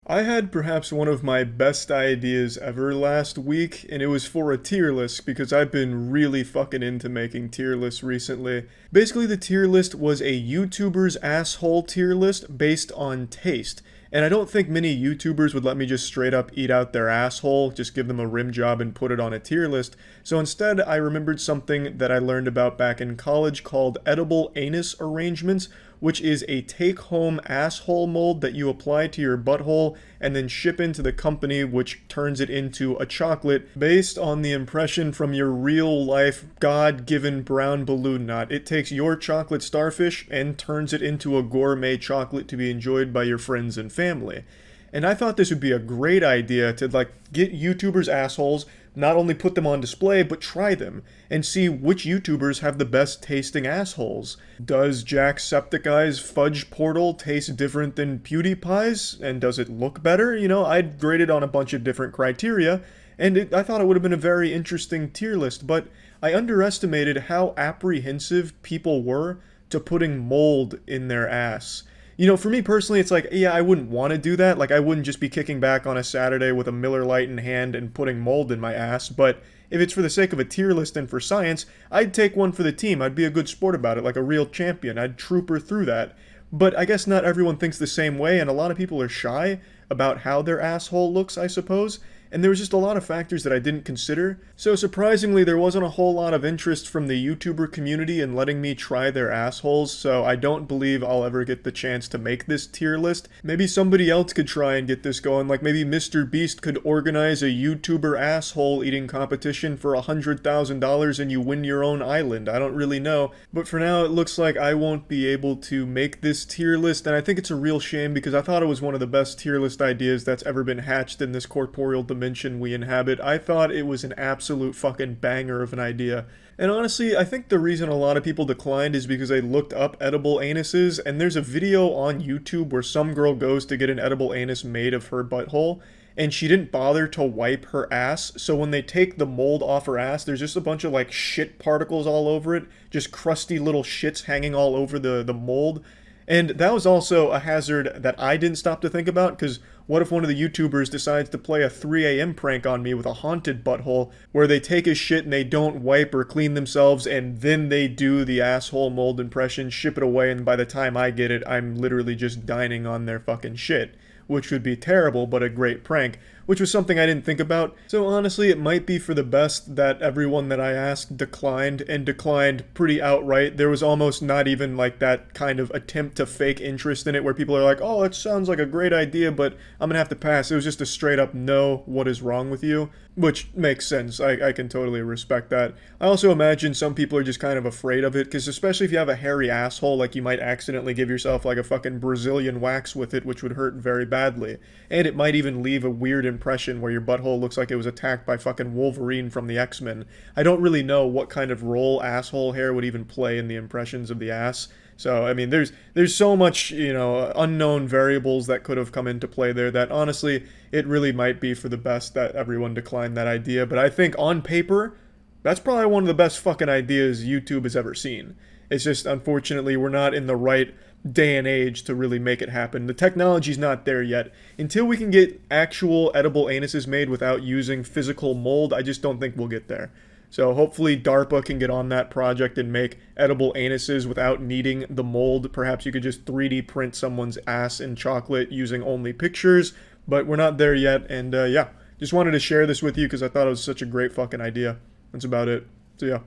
I had perhaps one of my best ideas ever last week, and it was for a tier list because I've been really fucking into making tier lists recently. Basically, the tier list was a YouTuber's asshole tier list based on taste. And I don't think many YouTubers would let me just straight up eat out their asshole, just give them a rim job and put it on a tier list. So instead, I remembered something that I learned about back in college called edible anus arrangements, which is a take-home asshole mold that you apply to your butthole and then ship into the company, which turns it into a chocolate based on the impression from your real-life God-given brown balloon knot. It takes your chocolate starfish and turns it into a gourmet chocolate to be enjoyed by your friends and family. And I thought this would be a great idea to get YouTubers assholes, not only put them on display, but try them and see which YouTubers have the best tasting assholes. Does Jacksepticeye's fudge portal taste different than PewDiePie's? And does it look better? I'd graded on a bunch of different criteria, and I thought it would have been a very interesting tier list, but I underestimated how apprehensive people were to putting mold in their ass. For me personally, it's like, yeah, I wouldn't want to do that. Like, I wouldn't just be kicking back on a Saturday with a Miller Lite in hand and putting mold in my ass. But if it's for the sake of a tier list and for science, I'd take one for the team. I'd be a good sport about it, like a real champion. I'd trooper through that. But I guess not everyone thinks the same way, and a lot of people are shy about how their asshole looks, I suppose. And there was just a lot of factors that I didn't consider. So surprisingly, there wasn't a whole lot of interest from the YouTuber community in letting me try their assholes, so I don't believe I'll ever get the chance to make this tier list. Maybe somebody else could try and get this going, like maybe Mr. Beast could organize a YouTuber asshole eating competition for $100,000 and you win your own island. I don't really know. But for now, it looks like I won't be able to make this tier list, and I think it's a real shame because I thought it was one of the best tier list ideas that's ever been hatched in this corporeal dimension we inhabit. I thought it was an absolute fucking banger of an idea. And honestly, I think the reason a lot of people declined is because they looked up edible anuses, and there's a video on YouTube where some girl goes to get an edible anus made of her butthole, and she didn't bother to wipe her ass, so when they take the mold off her ass, there's just a bunch of shit particles all over it, just crusty little shits hanging all over the mold. And that was also a hazard that I didn't stop to think about, because what if one of the YouTubers decides to play a 3 a.m. prank on me with a haunted butthole, where they take a shit and they don't wipe or clean themselves, and then they do the asshole mold impression, ship it away, and by the time I get it, I'm literally just dining on their fucking shit. Which would be terrible, but a great prank, which was something I didn't think about. So honestly, it might be for the best that everyone that I asked declined, and declined pretty outright. There was almost not even that kind of attempt to fake interest in it where people are like, oh, it sounds like a great idea, but I'm gonna have to pass. It was just a straight up no, what is wrong with you? Which makes sense. I can totally respect that. I also imagine some people are just kind of afraid of it, because especially if you have a hairy asshole, you might accidentally give yourself a fucking Brazilian wax with it, which would hurt very badly. And it might even leave a weird impression where your butthole looks like it was attacked by fucking Wolverine from the X-Men. I don't really know what kind of role asshole hair would even play in the impressions of the ass. So, I mean, there's so much, unknown variables that could have come into play there that honestly, it really might be for the best that everyone declined that idea. But I think on paper, that's probably one of the best fucking ideas YouTube has ever seen. It's just, unfortunately, we're not in the right day and age to really make it happen. The technology's not there yet. Until we can get actual edible anuses made without using physical mold, I just don't think we'll get there. So hopefully DARPA can get on that project and make edible anuses without needing the mold. Perhaps you could just 3D print someone's ass in chocolate using only pictures, but we're not there yet. And yeah, just wanted to share this with you because I thought it was such a great fucking idea. That's about it. So yeah.